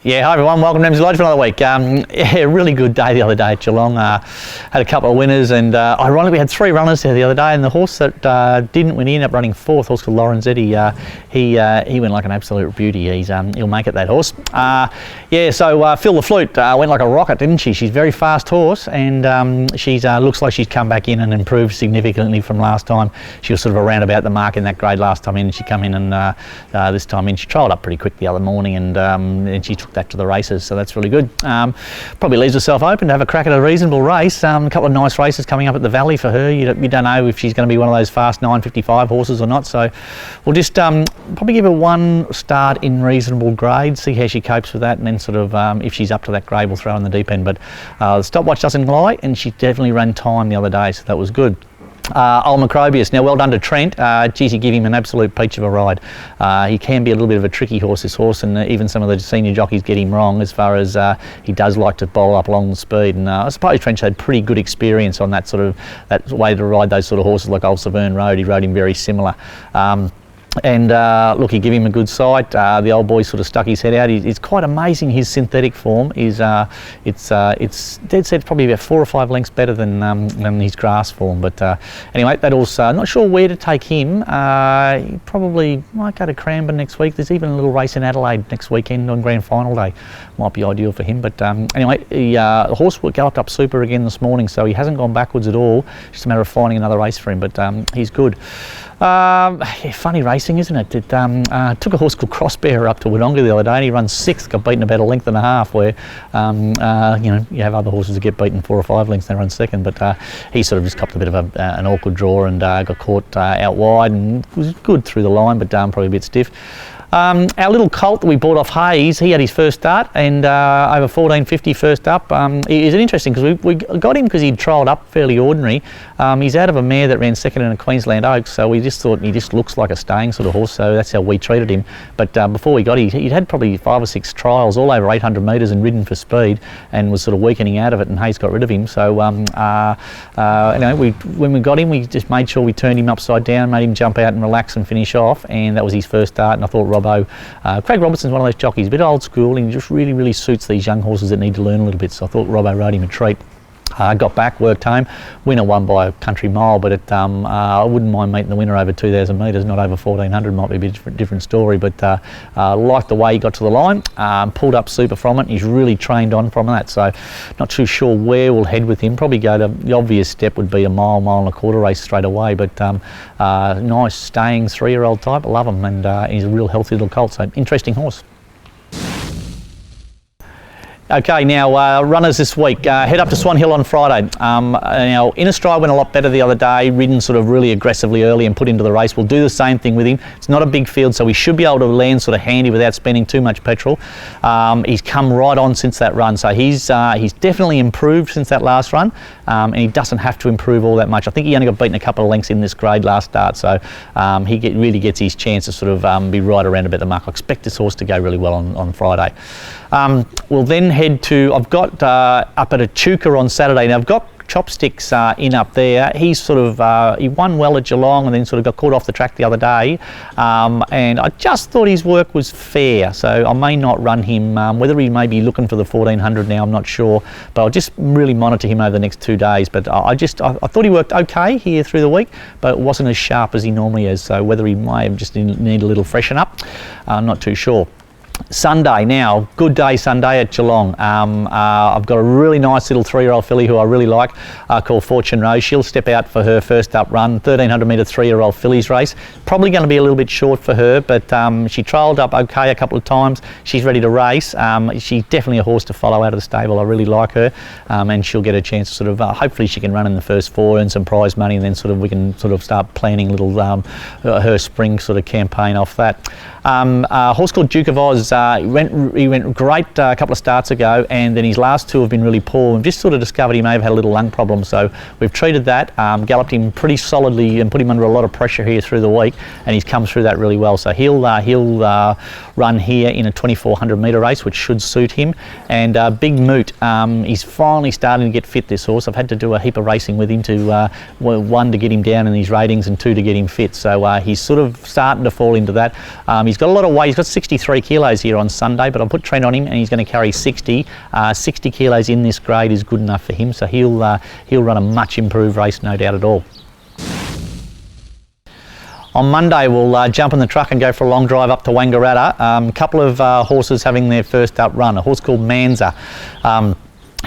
Yeah, hi everyone, welcome to Emsley Lodge for another week. Yeah, really good day the other day at Geelong. Had a couple of winners and ironically we had 3 runners there the other day, and the horse that didn't win, he ended up running 4th, horse called Lorenzetti. He went like an absolute beauty. He'll make it, that horse. Yeah, so Phil the Flute went like a rocket, didn't she? She's a very fast horse, and she's looks like she's come back in and improved significantly from last time. She was sort of around about the mark in that grade last time in, and she come in and this time in she trialled up pretty quick the other morning, and she took that to the races, so that's really good. Probably leaves herself open to have a crack at a reasonable race. A couple of nice races coming up at the Valley for her. You don't know if she's going to be one of those fast 9:55 horses or not, so we'll just probably give her one start in reasonable grade, see how she copes with that, and then sort of if she's up to that grade we'll throw her in the deep end. But the stopwatch doesn't lie, and she definitely ran time the other day, so that was good. Old Meritorious, now well done to Trent. Geez, he give him an absolute peach of a ride. He can be a little bit of a tricky horse, this horse, and even some of the senior jockeys get him wrong as far as he does like to bowl up along the speed. And I suppose Trent had pretty good experience on that that way to ride those sort of horses like Old Severn Road. He rode him very similar. And look, he gave him a good sight. The old boy sort of stuck his head out. It's quite amazing, his synthetic form is. It's dead set probably about 4 or 5 lengths better than his grass form. But anyway, that also not sure where to take him. He probably might go to Cranbourne next week. There's even a little race in Adelaide next weekend on Grand Final Day. Might be ideal for him. But anyway, the horse galloped up super again this morning, so he hasn't gone backwards at all. Just a matter of finding another race for him. But he's good. Yeah, funny racing, isn't it? It took a horse called Crossbearer up to Wodonga the other day, and he runs 6th, got beaten about 1.5 lengths, where you know, you have other horses that get beaten 4 or 5 lengths, they run 2nd, but he sort of just copped a bit of an awkward draw and got caught out wide, and was good through the line, but probably a bit stiff. Our little colt that we bought off Hayes, he had his first start, and over 14.50 first up. Is it interesting because we got him because he'd trialled up fairly ordinary. He's out of a mare that ran 2nd in a Queensland Oaks, so we just thought he just looks like a staying sort of horse, so that's how we treated him. But before we got him, he'd had probably 5 or 6 trials all over 800 metres and ridden for speed, and was sort of weakening out of it, and Hayes got rid of him. So you know, when we got him, we just made sure we turned him upside down, made him jump out and relax and finish off, and that was his first start. And I thought Craig Robertson's one of those jockeys, a bit old school, and he just really suits these young horses that need to learn a little bit, so I thought Robbo rode him a treat. Got back, worked home. Winner won by a country mile, but I wouldn't mind meeting the winner over 2,000 metres, not over 1,400, might be a bit different story, but liked the way he got to the line, pulled up super from it. He's really trained on from that, so not too sure where we'll head with him. Probably go to, the obvious step would be a mile and a quarter race straight away, but nice staying 3-year-old type, I love him, and he's a real healthy little colt, so interesting horse. Okay, now runners this week. Head up to Swan Hill on Friday. Now, Inner Stride went a lot better the other day, ridden sort of really aggressively early and put into the race. We'll do the same thing with him. It's not a big field, so we should be able to land sort of handy without spending too much petrol. He's come right on since that run, so he's definitely improved since that last run, and he doesn't have to improve all that much. I think he only got beaten a couple of lengths in this grade last start, so he really gets his chance to sort of be right around about the mark. I expect this horse to go really well on Friday. We'll then head to, I've got up at Echuca on Saturday. Now I've got Chopsticks in up there. He's sort of, he won well at Geelong and then sort of got caught off the track the other day. And I just thought his work was fair, so I may not run him. Whether he may be looking for the 1,400 now, I'm not sure, but I'll just really monitor him over the next 2 days. But I thought he worked okay here through the week, but it wasn't as sharp as he normally is, so whether he may have just need a little freshen up, I'm not too sure. Sunday now, good day Sunday at Geelong. I've got a really nice little 3-year-old filly who I really like, called Fortune Rose. She'll step out for her first up run, 1,300 metre 3-year-old fillies race. Probably going to be a little bit short for her, but she trialled up okay a couple of times. She's ready to race. She's definitely a horse to follow out of the stable. I really like her, and she'll get a chance to sort of, hopefully she can run in the first 4, earn some prize money, and then sort of we can sort of start planning little her spring sort of campaign off that. A horse called Duke of Oz, he went great a couple of starts ago, and then his last 2 have been really poor. We've just sort of discovered he may have had a little lung problem, so we've treated that, galloped him pretty solidly and put him under a lot of pressure here through the week, and he's come through that really well. So he'll run here in a 2,400 metre race, which should suit him. And Big Moot, he's finally starting to get fit, this horse. I've had to do a heap of racing with him to, 1, to get him down in his ratings, and 2, to get him fit. So he's sort of starting to fall into that. He's got a lot of weight. He's got 63 kilos. kilos here on Sunday, but I'll put Trent on him and he's going to carry 60. 60 kilos in this grade is good enough for him, so he'll run a much improved race, no doubt at all. On Monday, we'll jump in the truck and go for a long drive up to Wangaratta. A couple of horses having their first up run. A horse called Mannza.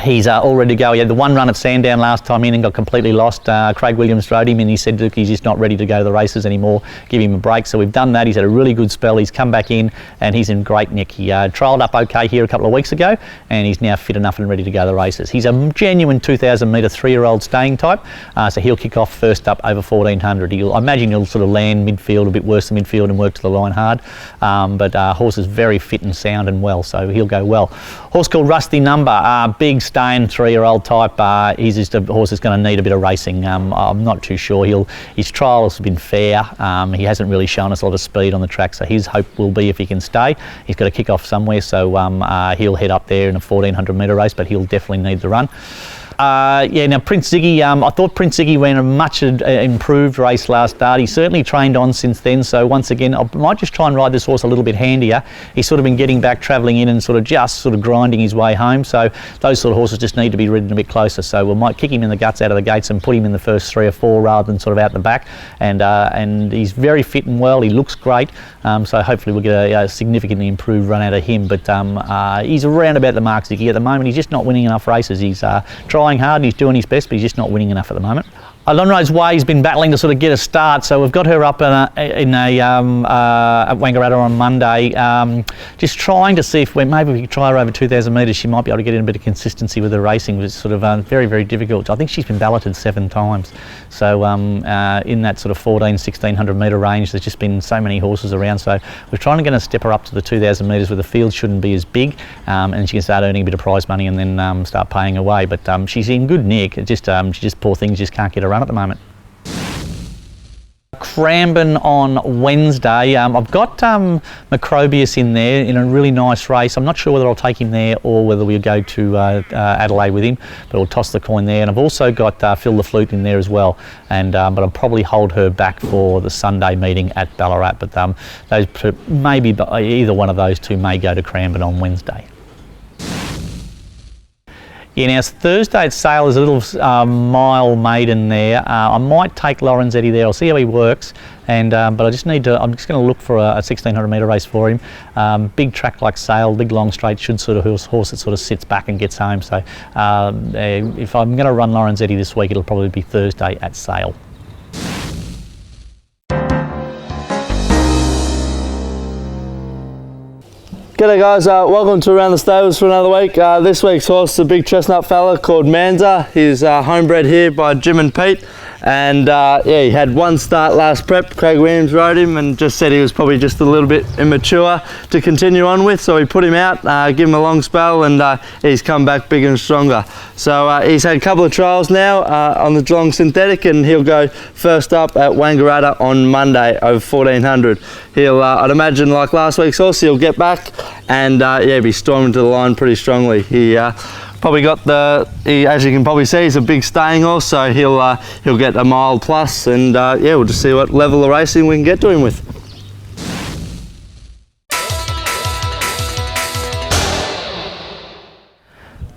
He's all ready to go. He had the one run at Sandown last time in and got completely lost. Craig Williams rode him and he said, look, he's just not ready to go to the races anymore. Give him a break. So we've done that. He's had a really good spell. He's come back in and he's in great nick. He trialled up okay here a couple of weeks ago and he's now fit enough and ready to go to the races. He's a genuine 2,000 metre 3-year-old staying type. So he'll kick off first up over 1,400. I imagine he'll sort of land midfield, a bit worse than midfield, and work to the line hard. But horse is very fit and sound and well, so he'll go well. Horse called Rusty Number, big staying 3-year-old type. He's just a horse that's going to need a bit of racing. I'm not too sure. His trials have been fair. He hasn't really shown us a lot of speed on the track, so his hope will be if he can stay. He's got to kick off somewhere, so he'll head up there in a 1,400 metre race, but he'll definitely need the run. Now Prince Ziggy, I thought Prince Ziggy ran a much improved race last start. He's certainly trained on since then, so once again I might just try and ride this horse a little bit handier. He's sort of been getting back, travelling in and sort of grinding his way home, so those sort of horses just need to be ridden a bit closer, so we might kick him in the guts out of the gates and put him in the first 3 or 4 rather than sort of out the back, and he's very fit and well. He looks great, so hopefully we'll get a significantly improved run out of him, but he's around about the mark, Ziggy, at the moment. He's just not winning enough races. He's trying hard and he's doing his best, but he's just not winning enough at the moment. Lonrose Way's been battling to sort of get a start, so we've got her up at Wangaratta on Monday, just trying to see if maybe we could try her over 2,000 metres. She might be able to get in a bit of consistency with her racing. It's sort of very, very difficult. I think she's been balloted 7 times, so in that sort of 1,400–1,600 metre range, there's just been so many horses around, so we're trying to get her step her up to the 2,000 metres where the field shouldn't be as big, and she can start earning a bit of prize money and then start paying away. But she's in good nick. She just, poor thing, just can't get her run at the moment. Cranbourne on Wednesday. I've got Meritorious in there in a really nice race. I'm not sure whether I'll take him there or whether we'll go to Adelaide with him, but we'll toss the coin there. And I've also got Phil the Flute in there as well, and but I'll probably hold her back for the Sunday meeting at Ballarat. But those maybe either one of those two may go to Cranbourne on Wednesday. Yeah, now Thursday at Sale is a little mile maiden there. I might take Lorenzetti there. I'll see how he works, and but I'm just going to look for a 1,600 metre race for him. Big track like Sale, big long straight, horse that sort of sits back and gets home. So if I'm going to run Lorenzetti this week, it'll probably be Thursday at Sale. G'day guys, welcome to Around the Stables for another week. This week's horse is a big chestnut fella called Mannza. He's homebred here by Jim and Pete, and yeah, he had one start last prep. Craig Williams rode him and just said he was probably just a little bit immature to continue on with, so we put him out, give him a long spell, and he's come back bigger and stronger. So he's had a couple of trials now on the Geelong synthetic, and he'll go first up at Wangaratta on Monday over 1,400. He'll, I'd imagine, like last week's horse, he'll get back and yeah, be storming to the line pretty strongly. He probably got as you can probably see, he's a big staying horse, so he'll get a mile plus, and yeah, we'll just see what level of racing we can get to him with.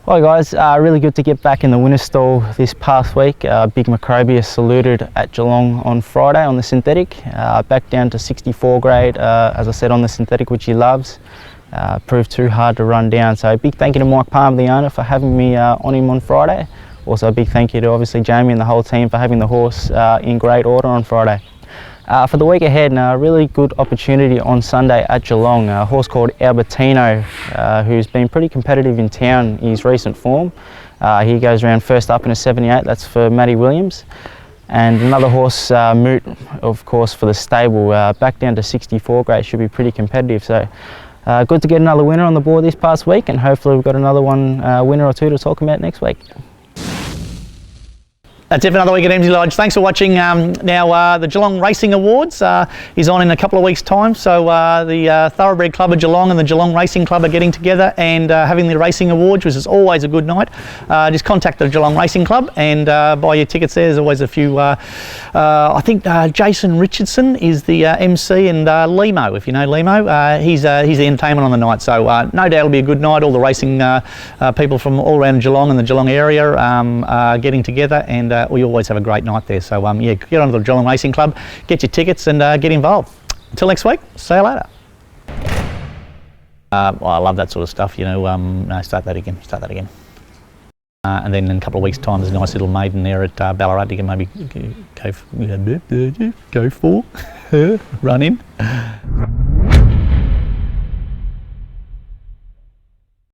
Hi guys, really good to get back in the winner's stall this past week. Big Meritorious saluted at Geelong on Friday on the synthetic, back down to 64 grade, as I said, on the synthetic, which he loves. Proved too hard to run down, so a big thank you to Mike Palmer, the owner, for having me on him on Friday. Also a big thank you to obviously Jamie and the whole team for having the horse in great order on Friday. For the week ahead, a really good opportunity on Sunday at Geelong. A horse called Albertino, who's been pretty competitive in town in his recent form. He goes around first up in a 78, that's for Matty Williams. And another horse, Moot, of course, for the stable, back down to 64 grade, should be pretty competitive. So good to get another winner on the board this past week, and hopefully we've got another winner or two to talk about next week. That's it for another week at Emsley Lodge. Thanks for watching. Now the Geelong Racing Awards is on in a couple of weeks' time. So the Thoroughbred Club of Geelong and the Geelong Racing Club are getting together and having the Racing Awards, which is always a good night. Just contact the Geelong Racing Club and buy your tickets there. There's always a few. I think Jason Richardson is the MC, and Limo, if you know Limo, he's the entertainment on the night. So no doubt it'll be a good night. All the racing people from all around Geelong and the Geelong area are getting together, and we always have a great night there. So yeah, get onto the Geelong Racing Club, get your tickets, and get involved. Until next week, see you later. Well, I love that sort of stuff, you know. No, start that again. And then in a couple of weeks' time, there's a nice little maiden there at Ballarat. You can maybe go for, run in.